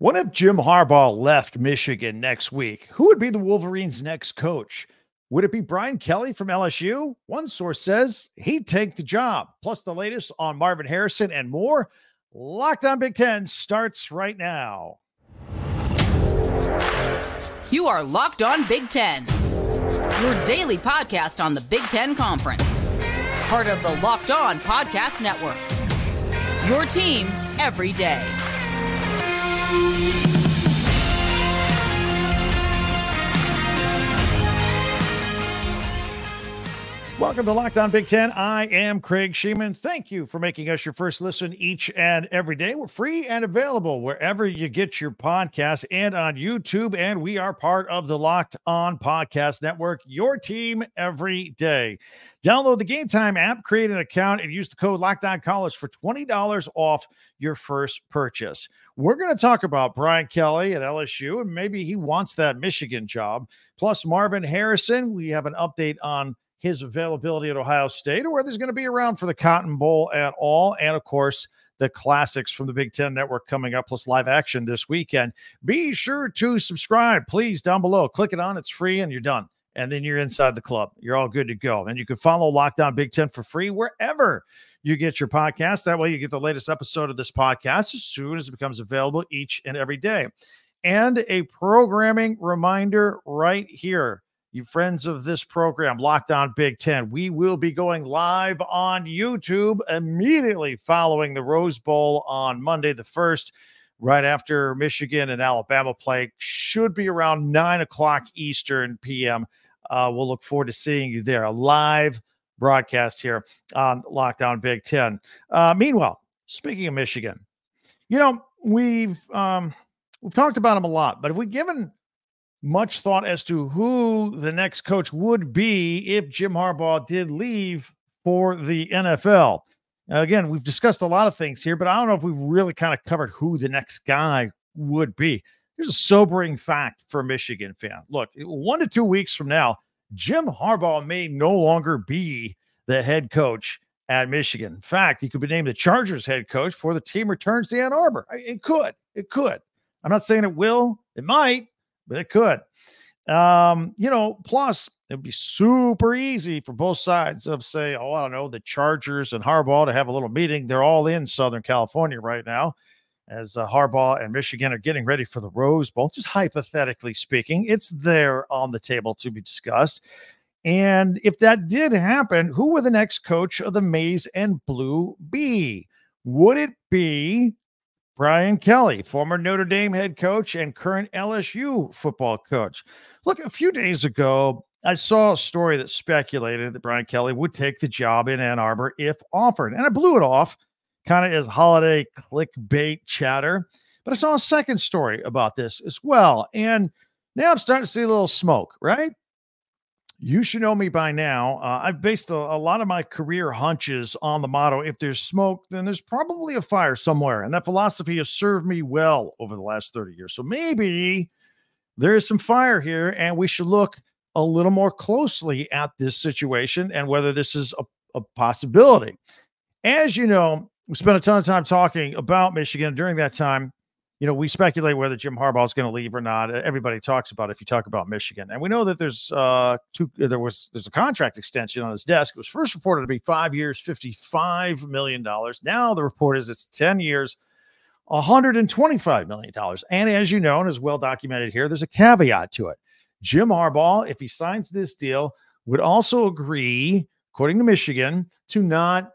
What if Jim Harbaugh left Michigan next week? Who would be the Wolverines' next coach? Would it be Brian Kelly from LSU? One source says he'd take the job. Plus the latest on Marvin Harrison and more. Locked on Big Ten starts right now. You are Locked on Big Ten, your daily podcast on the Big Ten Conference. Part of the Locked On Podcast Network. Your team every day. Welcome to Locked on Big Ten. I am Greg Schiano. Thank you for making us your first listen each and every day. We're free and available wherever you get your podcasts and on YouTube. And we are part of the Locked on Podcast Network, your team every day. Download the Game Time app, create an account, and use the code LOCKEDONCollege for $20 off your first purchase. We're going to talk about Brian Kelly at LSU, and maybe he wants that Michigan job. Plus Marvin Harrison. We have an update on his availability at Ohio State, or whether he's going to be around for the Cotton Bowl at all. And, of course, the classics from the Big Ten Network coming up, plus live action this weekend. Be sure to subscribe, please, down below. Click it on. It's free, and you're done. And then you're inside the club. You're all good to go. And you can follow Locked on Big Ten for free wherever you get your podcast. That way you get the latest episode of this podcast as soon as it becomes available each and every day. And a programming reminder right here. You friends of this program, Locked on Big Ten, we will be going live on YouTube immediately following the Rose Bowl on Monday the 1st, right after Michigan and Alabama play. Should be around 9 o'clock Eastern p.m. We'll look forward to seeing you there. A live broadcast here on Locked on Big Ten. Meanwhile, speaking of Michigan, we've talked about them a lot, but have we given much thought as to who the next coach would be if Jim Harbaugh did leave for the NFL? Again, we've discussed a lot of things here, but I don't know if we've really kind of covered who the next guy would be. Here's a sobering fact for a Michigan fan. Look, 1 to 2 weeks from now, Jim Harbaugh may no longer be the head coach at Michigan. In fact, he could be named the Chargers head coach before the team returns to Ann Arbor. It could. I'm not saying it will. It might. But it could. Plus, it'd be super easy for both sides of, say, the Chargers and Harbaugh to have a little meeting. They're all in Southern California right now as Harbaugh and Michigan are getting ready for the Rose Bowl. Just hypothetically speaking, it's there on the table to be discussed. And if that did happen, who would the next coach of the Maize and Blue be? Would it be Brian Kelly, former Notre Dame head coach and current LSU football coach? Look, a few days ago, I saw a story that speculated that Brian Kelly would take the job in Ann Arbor if offered. And I blew it off kind of as holiday clickbait chatter. But I saw a second story about this as well. And now I'm starting to see a little smoke, right? You should know me by now. I've based a lot of my career hunches on the motto, if there's smoke, then there's probably a fire somewhere. And that philosophy has served me well over the last 30 years. So maybe there is some fire here, and we should look a little more closely at this situation and whether this is a possibility. As you know, we spent a ton of time talking about Michigan. During that time, we speculate whether Jim Harbaugh is going to leave or not. Everybody talks about it if you talk about Michigan. And we know that there's a contract extension on his desk. It was first reported to be 5 years, $55 million. Now the report is it's 10 years, $125 million. And as you know, and is well documented here, there's a caveat to it. Jim Harbaugh, if he signs this deal, would also agree, according to Michigan, to not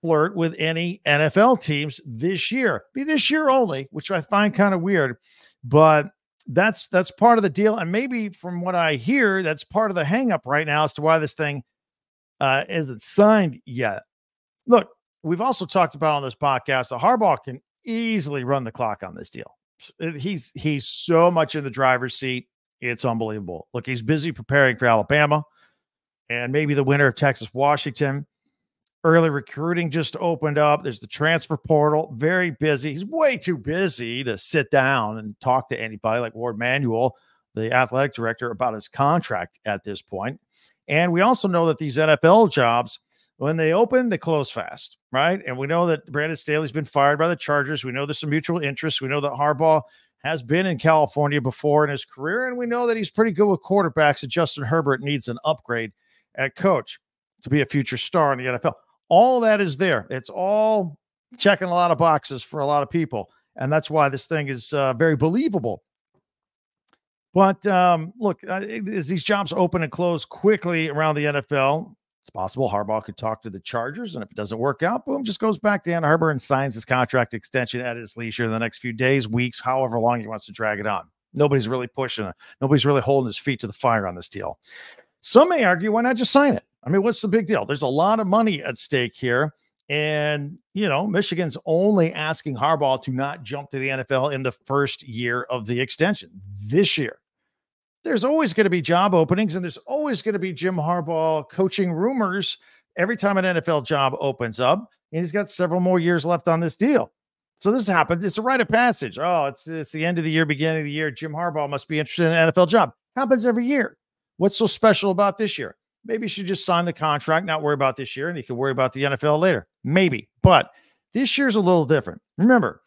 flirt with any NFL teams this year. Be this year only, which I find kind of weird, but that's part of the deal. And maybe from what I hear, that's part of the hang up right now as to why this thing isn't signed yet. Look, we've also talked about on this podcast that Harbaugh can easily run the clock on this deal. He's so much in the driver's seat. It's unbelievable. Look, he's busy preparing for Alabama and maybe the winner of Texas, Washington. Early recruiting just opened up. There's the transfer portal, very busy. He's way too busy to sit down and talk to anybody like Ward Manuel, the athletic director, about his contract at this point. And we also know that these NFL jobs, when they open, they close fast, right? And we know that Brandon Staley's been fired by the Chargers. We know there's some mutual interest. We know that Harbaugh has been in California before in his career, and we know that he's pretty good with quarterbacks, and Justin Herbert needs an upgrade at coach to be a future star in the NFL. All that is there. It's all checking a lot of boxes for a lot of people, and that's why this thing is very believable. But look, as these jobs open and close quickly around the NFL, it's possible Harbaugh could talk to the Chargers, and if it doesn't work out, boom, just goes back to Ann Arbor and signs his contract extension at his leisure in the next few days, weeks, however long he wants to drag it on. Nobody's really pushing it. Nobody's really holding his feet to the fire on this deal. Some may argue, why not just sign it? I mean, what's the big deal? There's a lot of money at stake here. And, you know, Michigan's only asking Harbaugh to not jump to the NFL in the first year of the extension this year. There's always going to be job openings, and there's always going to be Jim Harbaugh coaching rumors every time an NFL job opens up, and he's got several more years left on this deal. So this happens. It's a rite of passage. Oh, it's the end of the year, beginning of the year. Jim Harbaugh must be interested in an NFL job. Happens every year. What's so special about this year? Maybe you should just sign the contract, not worry about this year, and you can worry about the NFL later. Maybe. But this year's a little different. Remember,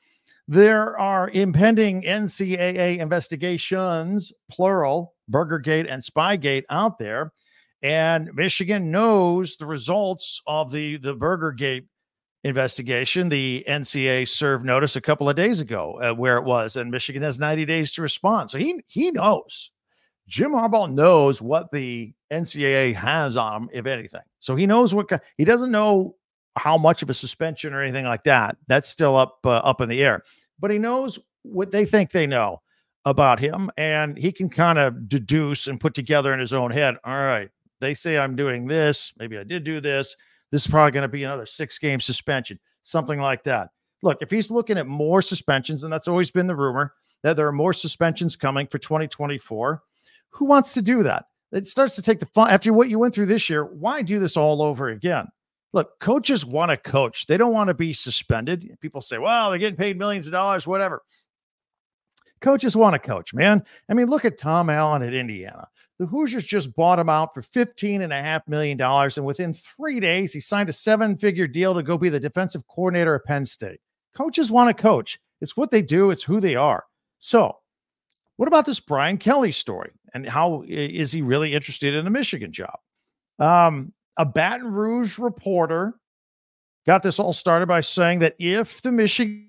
there are impending NCAA investigations, plural, Burgergate and Spygate out there. And Michigan knows the results of the Burgergate investigation. The NCAA served notice a couple of days ago where it was, and Michigan has 90 days to respond. So he knows. Jim Harbaugh knows what the NCAA has on him, if anything. So he knows he doesn't know how much of a suspension or anything like that. That's still up in the air. But he knows what they think they know about him, and he can kind of deduce and put together in his own head, all right, they say I'm doing this. Maybe I did do this. This is probably going to be another 6-game suspension, something like that. Look, if he's looking at more suspensions, and that's always been the rumor, that there are more suspensions coming for 2024, who wants to do that? It starts to take the fun. After what you went through this year, why do this all over again? Look, coaches want to coach. They don't want to be suspended. People say, well, they're getting paid millions of dollars, whatever. Coaches want to coach, man. I mean, look at Tom Allen at Indiana. The Hoosiers just bought him out for $15.5 million, and within 3 days, he signed a 7-figure deal to go be the defensive coordinator at Penn State. Coaches want to coach. It's what they do. It's who they are. So what about this Brian Kelly story, and how is he really interested in a Michigan job? A Baton Rouge reporter got this all started by saying that if the Michigan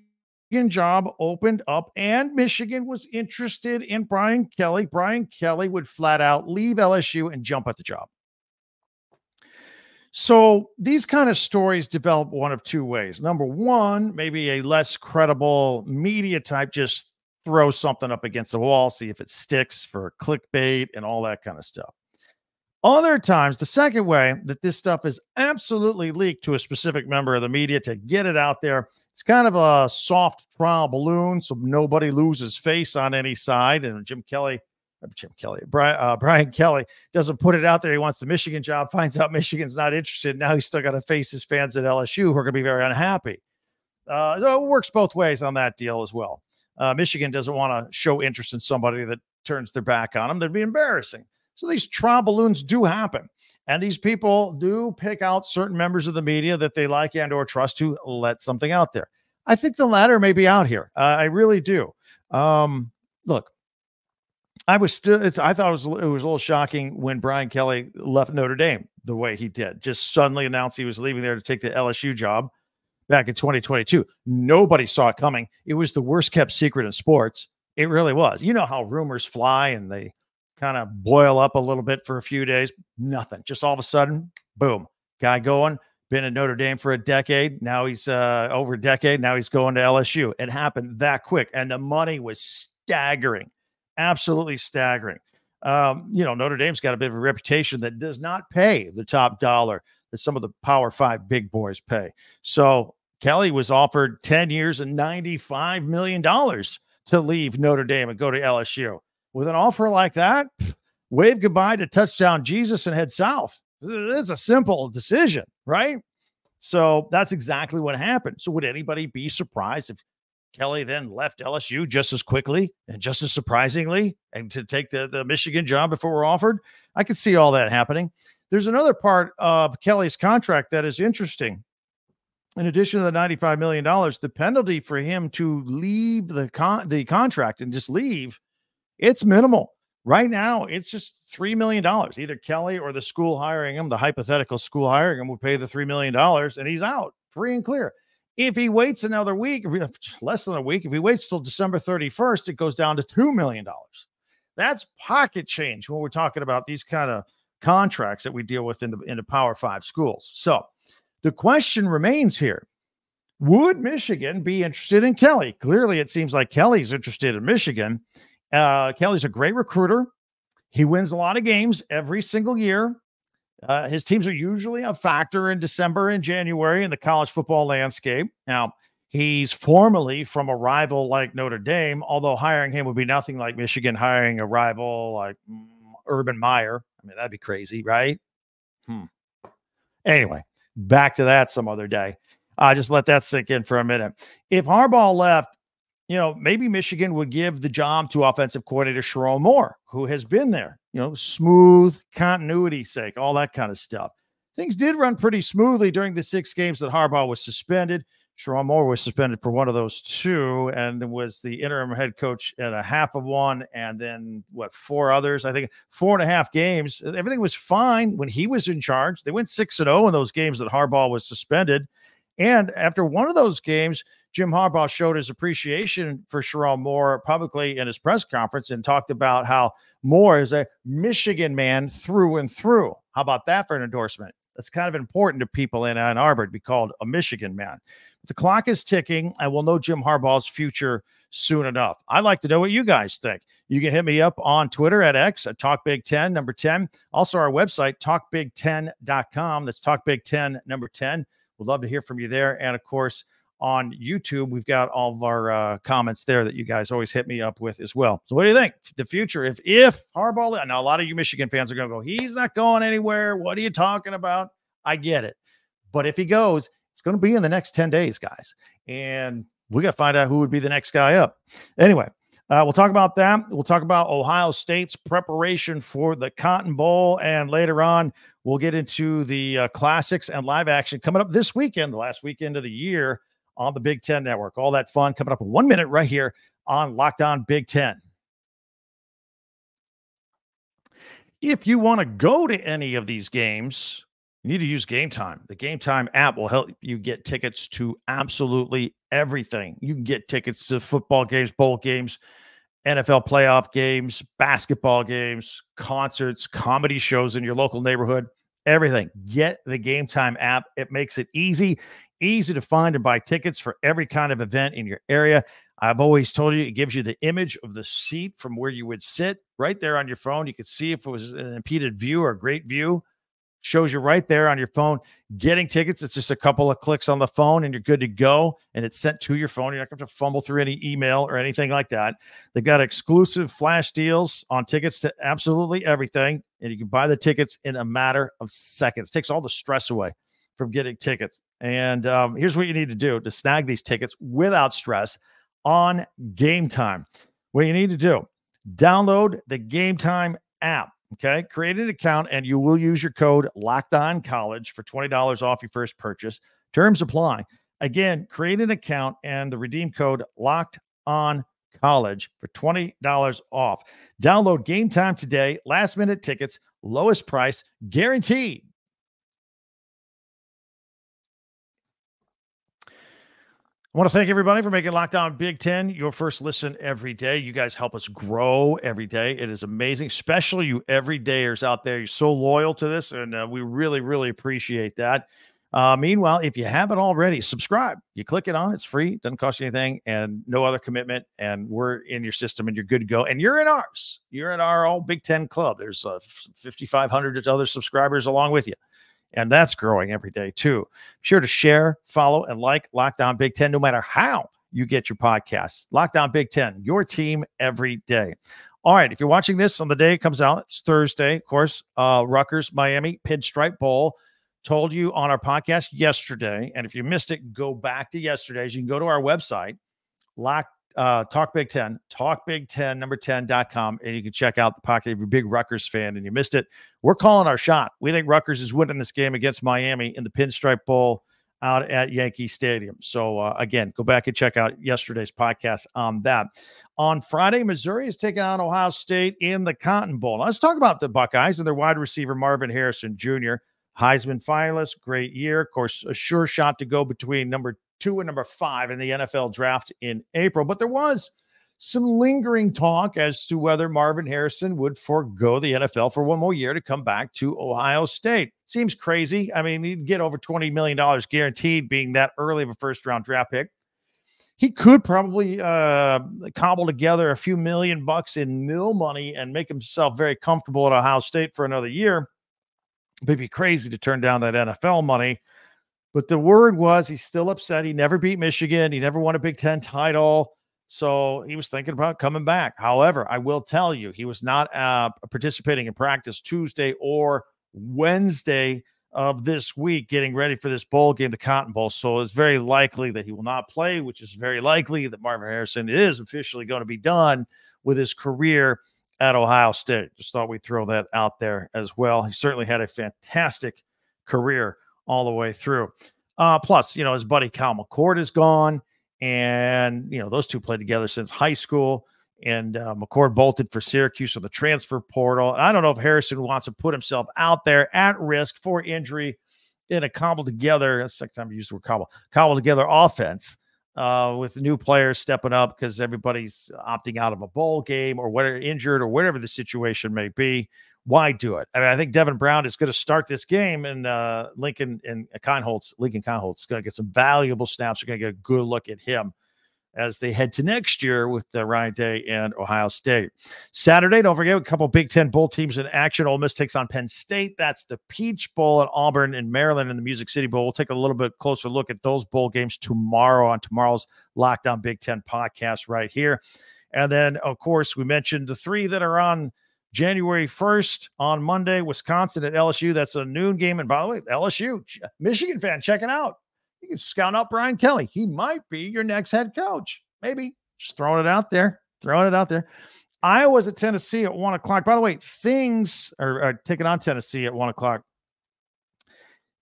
job opened up and Michigan was interested in Brian Kelly would flat out leave LSU and jump at the job. So these kind of stories develop one of two ways. Number one, maybe a less credible media type just throw something up against the wall, see if it sticks for clickbait and all that kind of stuff. Other times, the second way that this stuff is absolutely leaked to a specific member of the media to get it out there, it's kind of a soft trial balloon, so nobody loses face on any side. And Brian Kelly doesn't put it out there. He wants the Michigan job, finds out Michigan's not interested. Now he's still got to face his fans at LSU who are going to be very unhappy. So it works both ways on that deal as well. Michigan doesn't want to show interest in somebody that turns their back on them. That'd be embarrassing. So these trial balloons do happen. And these people do pick out certain members of the media that they like and or trust to let something out there. I think the latter may be out here. I really do. Look, I thought it was a little shocking when Brian Kelly left Notre Dame the way he did. Just suddenly announced he was leaving there to take the LSU job back in 2022. Nobody saw it coming. It was the worst kept secret in sports. It really was. You know how rumors fly and they kind of boil up a little bit for a few days. Nothing. Just all of a sudden, boom, guy going, been at Notre Dame for a decade. Now he's over a decade. Now he's going to LSU. It happened that quick. And the money was staggering, absolutely staggering. Notre Dame's got a bit of a reputation that does not pay the top dollar that some of the Power 5 big boys pay. So Kelly was offered 10 years and $95 million to leave Notre Dame and go to LSU. With an offer like that, wave goodbye to touchdown Jesus and head south. It's a simple decision, right? So that's exactly what happened. So would anybody be surprised if Kelly then left LSU just as quickly and just as surprisingly and to take the Michigan job before we're offered? I could see all that happening. There's another part of Kelly's contract that is interesting. in addition to the $95 million, the penalty for him to leave the contract and just leave, it's minimal. Right now, it's just $3 million. Either Kelly or the school hiring him, the hypothetical school hiring him, will pay the $3 million, and he's out free and clear. If he waits another week, less than a week, if he waits till December 31st, it goes down to $2 million. That's pocket change when we're talking about these kind of contracts that we deal with in the Power 5 schools. So the question remains here. Would Michigan be interested in Kelly? Clearly, it seems like Kelly's interested in Michigan. Kelly's a great recruiter. He wins a lot of games every single year. His teams are usually a factor in December and January in the college football landscape. Now, he's formerly from a rival like Notre Dame, although hiring him would be nothing like Michigan hiring a rival like Urban Meyer. I mean, that'd be crazy, right? Anyway, back to that some other day. Just let that sink in for a minute. If Harbaugh left, maybe Michigan would give the job to offensive coordinator Sherrone Moore, who has been there, smooth, continuity's sake, all that kind of stuff. Things did run pretty smoothly during the 6 games that Harbaugh was suspended. Sherrone Moore was suspended for one of those 2 and was the interim head coach at a half of one, and then 4 others, I think 4.5 games. Everything was fine when he was in charge. They went 6-0 in those games that Harbaugh was suspended. And after one of those games, Jim Harbaugh showed his appreciation for Sherrone Moore publicly in his press conference and talked about how Moore is a Michigan man through and through. How about that for an endorsement? That's kind of important to people in Ann Arbor to be called a Michigan man. The clock is ticking, and we'll know Jim Harbaugh's future soon enough. I'd like to know what you guys think. You can hit me up on Twitter at X at TalkBig10, number 10. Also, our website, TalkBig10.com. That's TalkBig10, number 10. We'd love to hear from you there. And, of course, on YouTube, we've got all of our comments there that you guys always hit me up with as well. So what do you think? The future, if Harbaugh, now a lot of you Michigan fans are going to go, he's not going anywhere. What are you talking about? I get it. But if he goes, it's going to be in the next 10 days, guys. And we got to find out who would be the next guy up. Anyway, we'll talk about that. We'll talk about Ohio State's preparation for the Cotton Bowl. And later on, we'll get into the classics and live action coming up this weekend, the last weekend of the year on the Big Ten Network. All that fun coming up in 1 minute right here on Locked On Big Ten. If you want to go to any of these games, you need to use Game Time. The Game Time app will help you get tickets to absolutely everything. You can get tickets to football games, bowl games, NFL playoff games, basketball games, concerts, comedy shows in your local neighborhood, everything. Get the Game Time app. It makes it easy to find and buy tickets for every kind of event in your area. I've always told you, it gives you the image of the seat from where you would sit right there on your phone. You could see if it was an impeded view or a great view. Shows you right there on your phone. Getting tickets, it's just a couple of clicks on the phone and you're good to go. And it's sent to your phone. You're not going to have to fumble through any email or anything like that. They've got exclusive flash deals on tickets to absolutely everything. And you can buy the tickets in a matter of seconds. It takes all the stress away from getting tickets. And here's what you need to do to snag these tickets without stress on Game Time. What you need to do, download the Game Time app. Okay, create an account and you will use your code LOCKEDONCollege for $20 off your first purchase. Terms apply. Again, create an account and the redeem code LOCKEDONCollege for $20 off. Download Game Time today. Last minute tickets, lowest price guaranteed. I want to thank everybody for making Locked On Big Ten your first listen every day. You guys help us grow every day. It is amazing, especially you everydayers out there. You're so loyal to this, and we really, really appreciate that. Meanwhile, if you haven't already, subscribe. You click it on. It's free. It doesn't cost you anything, and no other commitment, and we're in your system, and you're good to go. And you're in ours. You're in our all Big Ten club. There's 5,500 other subscribers along with you. And that's growing every day, too. Be sure to share, follow, and like Locked On Big Ten, no matter how you get your podcasts. Locked On Big Ten, your team every day. All right, if you're watching this on the day it comes out, it's Thursday, of course, Rutgers, Miami, Pinstripe Bowl. Told you on our podcast yesterday, and if you missed it, go back to yesterday's. You can go to our website, Talk Big Ten, TalkBig10, number 10.com, and you can check out the pocket if you're a big Rutgers fan and you missed it. We're calling our shot. We think Rutgers is winning this game against Miami in the Pinstripe Bowl out at Yankee Stadium. So, again, go back and check out yesterday's podcast on that. On Friday, Missouri is taking on Ohio State in the Cotton Bowl. Now, let's talk about the Buckeyes and their wide receiver, Marvin Harrison Jr., Heisman finalist, great year. Of course, a sure shot to go between number 2 and number 5 in the NFL draft in April. But there was some lingering talk as to whether Marvin Harrison would forego the NFL for one more year to come back to Ohio State. Seems crazy. I mean, he'd get over $20 million guaranteed being that early of a first-round draft pick. He could probably cobble together a few $1,000,000 in nil money and make himself very comfortable at Ohio State for another year. It'd be crazy to turn down that NFL money. But the word was he's still upset. He never beat Michigan. He never won a Big Ten title. So he was thinking about coming back. However, I will tell you, he was not participating in practice Tuesday or Wednesday of this week, getting ready for this bowl game, the Cotton Bowl. So it's very likely that he will not play, which is very likely that Marvin Harrison is officially going to be done with his career at Ohio State. Just thought we'd throw that out there as well. He certainly had a fantastic career all the way through. Plus, his buddy Cal McCord is gone. And, those two played together since high school. And McCord bolted for Syracuse on the transfer portal. I don't know if Harrison wants to put himself out there at risk for injury in a cobbled together, that's the second time I used the word cobbled together offense with new players stepping up because everybody's opting out of a bowl game or whatever, injured or whatever the situation may be. Why do it? I mean, I think Devin Brown is going to start this game, and Lincoln Kienholz is going to get some valuable snaps. We're going to get a good look at him as they head to next year with Ryan Day and Ohio State. Saturday, don't forget, a couple Big Ten bowl teams in action. Ole Miss takes on Penn State. That's the Peach Bowl at Auburn in Maryland and the Music City Bowl. We'll take a little bit closer look at those bowl games tomorrow on tomorrow's Lockdown Big Ten podcast right here. And then, of course, we mentioned the 3 that are on January 1st on Monday, Wisconsin at LSU. That's a noon game. And by the way, LSU, Michigan fan, check it out. You can scout out Brian Kelly. He might be your next head coach. Maybe. Just throwing it out there. Iowa's at Tennessee at 1 o'clock. By the way, things are taking on Tennessee at 1 o'clock.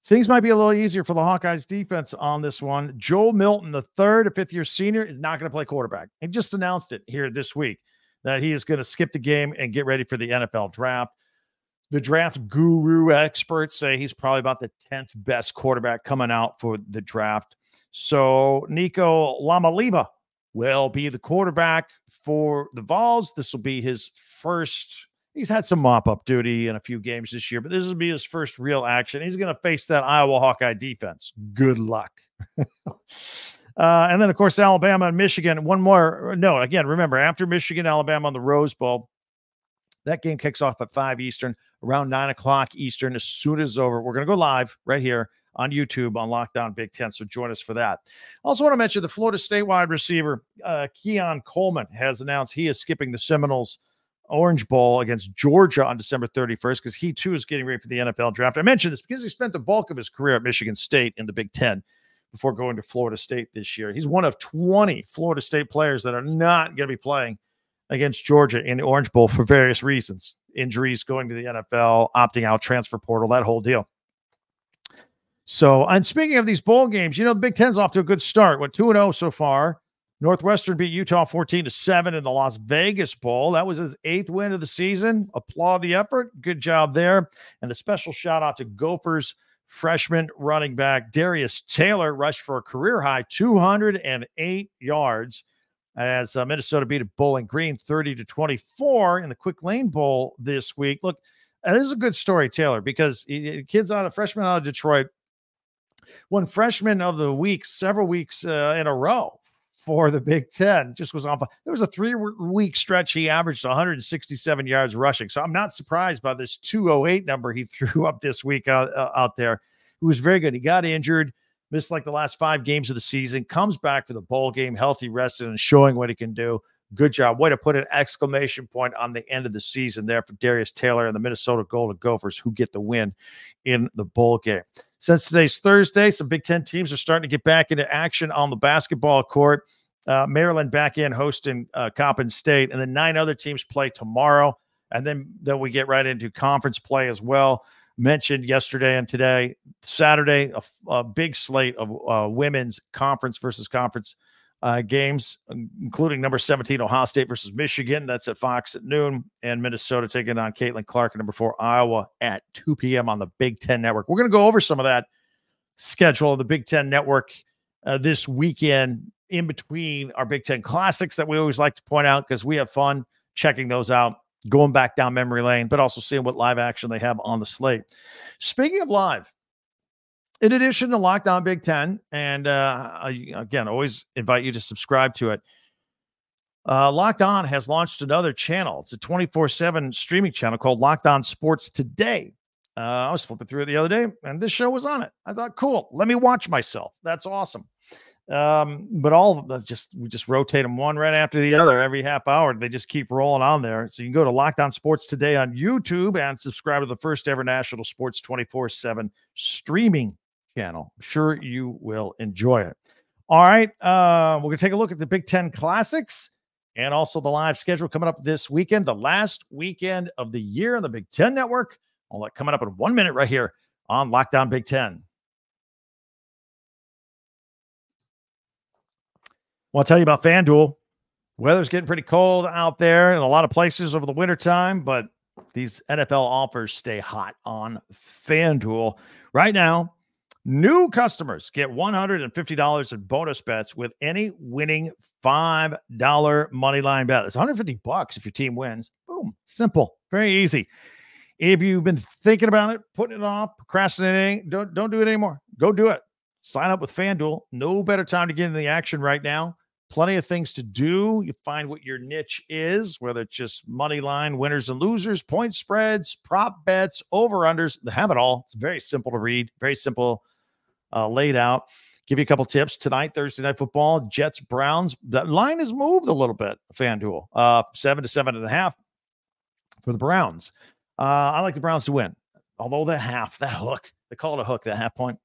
Things might be a little easier for the Hawkeyes defense on this one. Joe Milton, the third, a fifth-year senior, is not going to play quarterback. He just announced it here this week that he is going to skip the game and get ready for the NFL draft. The draft guru experts say he's probably about the 10th best quarterback coming out for the draft. So Nico Lamalima will be the quarterback for the Vols. This will be his first. He's had some mop-up duty in a few games this year, but this will be his first real action. He's going to face that Iowa Hawkeye defense. Good luck. And then, of course, Alabama and Michigan. One more. No, again, remember, after Michigan, Alabama on the Rose Bowl, that game kicks off at 5 Eastern, around 9 o'clock Eastern. As soon as it's over, we're going to go live right here on YouTube on Lockdown Big Ten, so join us for that. Also want to mention the Florida State wide receiver, Keon Coleman, has announced he is skipping the Seminoles Orange Bowl against Georgia on December 31st because he, too, is getting ready for the NFL draft. I mentioned this because he spent the bulk of his career at Michigan State in the Big Ten before going to Florida State this year. He's one of 20 Florida State players that are not going to be playing against Georgia in the Orange Bowl for various reasons. Injuries, going to the NFL, opting out, transfer portal, that whole deal. So, and speaking of these bowl games, the Big Ten's off to a good start. Went 2-0 so far. Northwestern beat Utah 14-7 in the Las Vegas Bowl. That was his 8th win of the season. Applaud the effort. Good job there. And a special shout out to Gophers freshman running back Darius Taylor, rushed for a career-high 208 yards as Minnesota beat Bowling Green 30-24 in the Quick Lane Bowl this week. Look, this is a good story, Taylor, because freshman out of Detroit, won freshman of the week several weeks in a row for the Big Ten. Just was on. There was a 3-week stretch. He averaged 167 yards rushing. So I'm not surprised by this 208 number he threw up this week out there. He was very good. He got injured, missed like the last 5 games of the season, comes back for the bowl game, healthy, rested, and showing what he can do. Good job. Way to put an exclamation point on the end of the season there for Darius Taylor and the Minnesota Golden Gophers, who get the win in the bowl game. Since today's Thursday, some Big Ten teams are starting to get back into action on the basketball court. Maryland back in hosting Coppin State, and then 9 other teams play tomorrow. And then we get right into conference play as well. mentioned yesterday and today. Saturday, a big slate of women's conference versus conference games, including number 17, Ohio State versus Michigan. That's at Fox at noon. And Minnesota taking on Caitlin Clark at number 4, Iowa at 2 p.m. on the Big Ten Network. We're going to go over some of that schedule of the Big Ten Network this weekend in between our Big Ten Classics that we always like to point out because we have fun checking those out, going back down memory lane, but also seeing what live action they have on the slate. Speaking of live, in addition to Locked On Big Ten, and again, always invite you to subscribe to it, Locked On has launched another channel. It's a 24/7 streaming channel called Locked On Sports Today. I was flipping through it the other day, and this show was on it. I thought, cool, let me watch myself. That's awesome. But all of them we just rotate them one right after the other every half hour. They just keep rolling on there. So you can go to Locked On Sports Today on YouTube and subscribe to the first ever national sports 24/7 streaming channel. I'm sure you will enjoy it. All right. We're going to take a look at the Big Ten Classics and also the live schedule coming up this weekend, the last weekend of the year on the Big Ten Network. All that coming up in 1 minute right here on Locked On Big Ten. Well, I'll tell you about FanDuel. Weather's getting pretty cold out there in a lot of places over the wintertime, but these NFL offers stay hot on FanDuel. Right now, new customers get $150 in bonus bets with any winning $5 moneyline bet. It's $150 if your team wins. Boom. Simple. Very easy. If you've been thinking about it, putting it off, procrastinating, don't do it anymore. Go do it. Sign up with FanDuel. No better time to get into the action right now. Plenty of things to do. You find what your niche is, whether it's just money line, winners and losers, point spreads, prop bets, over-unders. They have it all. It's very simple to read, very simple laid out. Give you a couple tips. Tonight, Thursday Night Football, Jets, Browns. The line has moved a little bit, FanDuel, 7 to 7.5 for the Browns. I like the Browns to win. Although that hook, they call it a hook, that half point,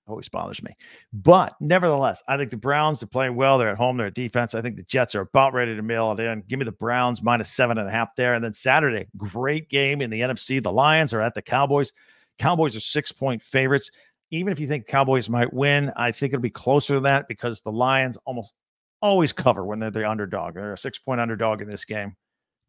always bothers me. But nevertheless, I think the Browns are playing well. They're at home. They're at defense. I think the Jets are about ready to mail it in. Give me the Browns minus 7.5 there. And then Saturday, great game in the NFC. The Lions are at the Cowboys. Cowboys are 6-point favorites. Even if you think Cowboys might win, I think it'll be closer to that because the Lions almost always cover when they're the underdog. They're a 6-point underdog in this game.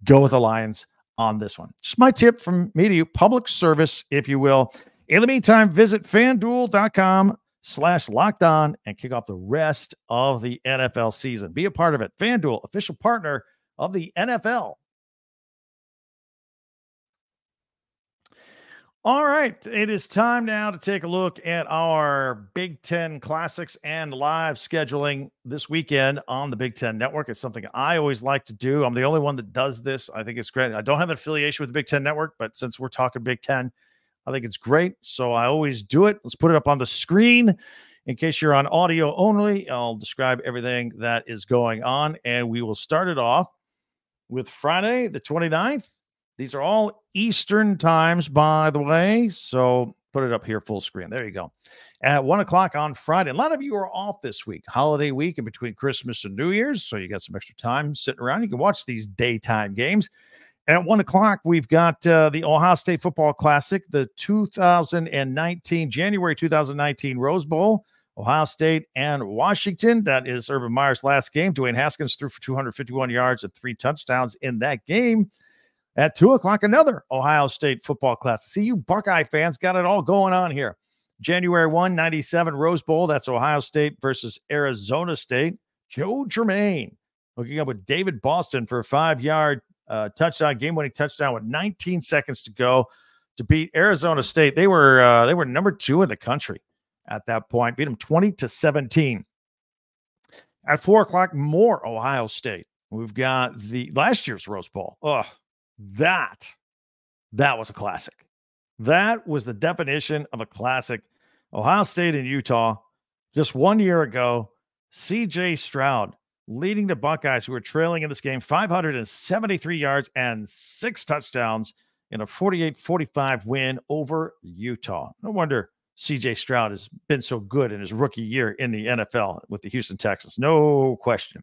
Go with the Lions on this one. Just my tip from me to you, public service, if you will. In the meantime, visit FanDuel.com/lockedon and kick off the rest of the NFL season. Be a part of it. FanDuel, official partner of the NFL. All right, it is time now to take a look at our Big Ten Classics and live scheduling this weekend on the Big Ten Network. It's something I always like to do. I'm the only one that does this. I think it's great. I don't have an affiliation with the Big Ten Network, but since we're talking Big Ten, I think it's great. So I always do it. Let's put it up on the screen. In case you're on audio only, I'll describe everything that is going on, and we will start it off with Friday, the 29th. These are all Eastern times, by the way. So put it up here full screen. There you go. At 1 o'clock on Friday. A lot of you are off this week, holiday week in between Christmas and New Year's. So you got some extra time sitting around. You can watch these daytime games. At 1 o'clock, we've got the Ohio State Football Classic, the January 2019 Rose Bowl, Ohio State and Washington. That is Urban Meyer's last game. Dwayne Haskins threw for 251 yards and 3 touchdowns in that game. At 2 o'clock, another Ohio State Football Classic. See, you Buckeye fans got it all going on here. January 197 Rose Bowl. That's Ohio State versus Arizona State. Joe Germain hooking up with David Boston for a 5-yard touchdown, game-winning touchdown with 19 seconds to go to beat Arizona State. They were number 2 in the country at that point. Beat them 20-17. At 4 o'clock, more Ohio State. We've got the last year's Rose Bowl. That was a classic. That was the definition of a classic. Ohio State and Utah, just 1 year ago, C.J. Stroud leading the Buckeyes, who were trailing in this game, 573 yards and 6 touchdowns in a 48-45 win over Utah. No wonder C.J. Stroud has been so good in his rookie year in the NFL with the Houston Texans. No question.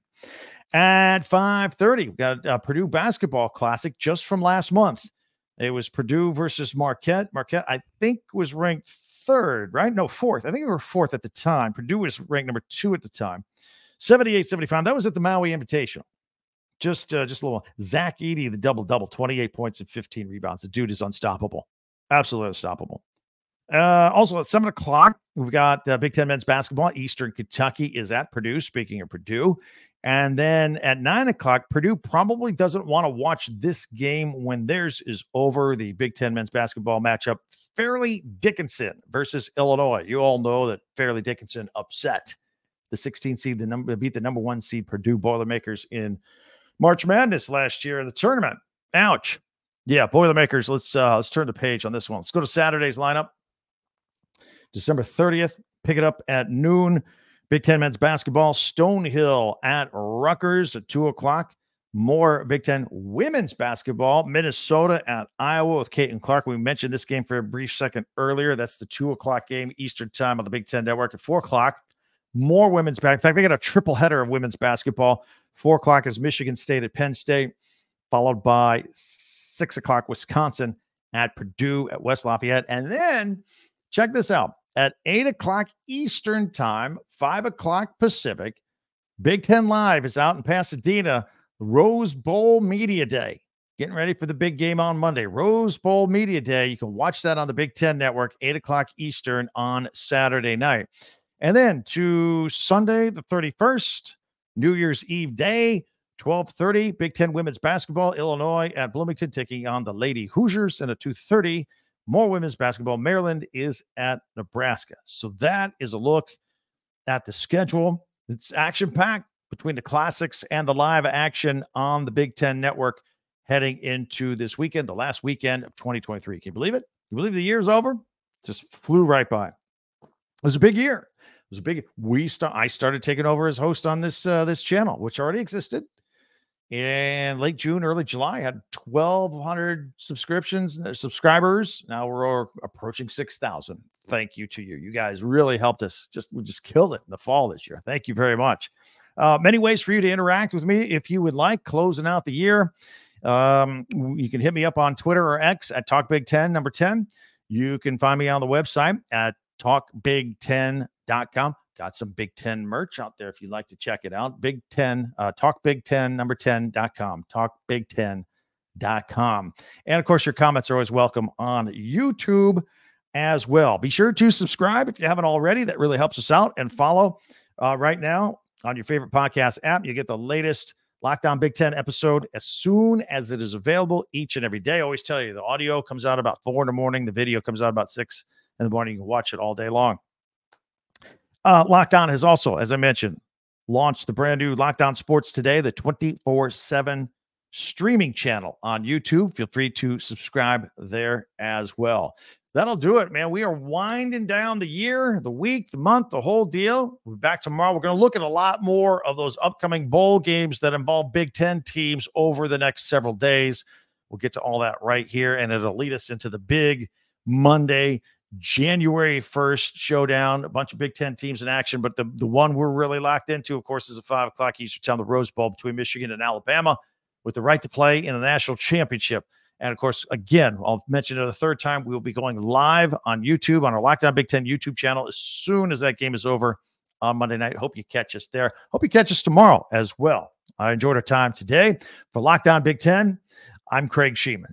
At 5:30, we've got a Purdue basketball classic just from last month. It was Purdue versus Marquette. Marquette, I think, was ranked third, right? No, fourth. I think they were fourth at the time. Purdue was ranked number 2 at the time. 78-75. That was at the Maui Invitational. Just a little. Zach Edey, the double-double, 28 points and 15 rebounds. The dude is unstoppable. Absolutely unstoppable. Also at 7 o'clock, we've got Big Ten men's basketball. Eastern Kentucky is at Purdue, speaking of Purdue. And then at 9 o'clock, Purdue probably doesn't want to watch this game when theirs is over. The Big Ten men's basketball matchup, Fairleigh Dickinson versus Illinois. You all know that Fairleigh Dickinson upset the 16 seed, beat the number 1 seed Purdue Boilermakers in March Madness last year in the tournament. Ouch. Yeah, Boilermakers, let's turn the page on this one. Let's go to Saturday's lineup. December 30th, pick it up at noon. Big Ten men's basketball, Stonehill at Rutgers at 2 o'clock. More Big Ten women's basketball, Minnesota at Iowa with Caitlin Clark. We mentioned this game for a brief second earlier. That's the 2 o'clock game Eastern time on the Big Ten Network. At 4 o'clock, more women's basketball. In fact, they got a triple header of women's basketball. 4 o'clock is Michigan State at Penn State, followed by 6 o'clock Wisconsin at Purdue at West Lafayette. And then check this out. At 8 o'clock Eastern time, 5 o'clock Pacific, Big Ten Live is out in Pasadena, Rose Bowl Media Day. Getting ready for the big game on Monday. Rose Bowl Media Day. You can watch that on the Big Ten Network, 8 o'clock Eastern on Saturday night. And then to Sunday, the 31st, New Year's Eve Day, 12:30, Big Ten women's basketball, Illinois at Bloomington taking on the Lady Hoosiers. And at 2:30, more women's basketball, Maryland is at Nebraska. So that is a look at the schedule. It's action-packed between the classics and the live action on the Big Ten Network heading into this weekend, the last weekend of 2023. Can you believe it? Can you believe the year's over? Just flew right by. It was a big year. It was a big. I started taking over as host on this channel, which already existed. In late June, early July, had 1,200 subscribers. Now we're approaching 6,000. Thank you to you. You guys really helped us. We just killed it in the fall this year. Thank you very much. Many ways for you to interact with me if you would like. Closing out the year, you can hit me up on Twitter or X at TalkBig10, number 10. You can find me on the website at TalkBig10.com. Got some Big Ten merch out there if you'd like to check it out. Big Ten, TalkBig10, number 10.com, TalkBig10.com. And of course, your comments are always welcome on YouTube as well. Be sure to subscribe if you haven't already. That really helps us out. And follow right now on your favorite podcast app. You get the latest Locked On Big Ten episode as soon as it is available each and every day. I always tell you, the audio comes out about 4 in the morning. The video comes out about 6 in the morning. You can watch it all day long. Locked On has also, as I mentioned, launched the brand new Locked On Sports Today, the 24/7 streaming channel on YouTube. Feel free to subscribe there as well. That'll do it, man. We are winding down the year, the week, the month, the whole deal. We're back tomorrow. We're going to look at a lot more of those upcoming bowl games that involve Big Ten teams over the next several days. We'll get to all that right here, and it'll lead us into the big Monday, January 1st showdown. A bunch of Big Ten teams in action, but the one we're really locked into, of course, is a 5 o'clock Eastern time, the Rose Bowl between Michigan and Alabama, with the right to play in a national championship. And of course, again, I'll mention it a third time, we will be going live on YouTube on our Locked On Big Ten YouTube channel as soon as that game is over on Monday night. Hope you catch us there. Hope you catch us tomorrow as well. I enjoyed our time today. For Locked On Big Ten, I'm Greg Schiano.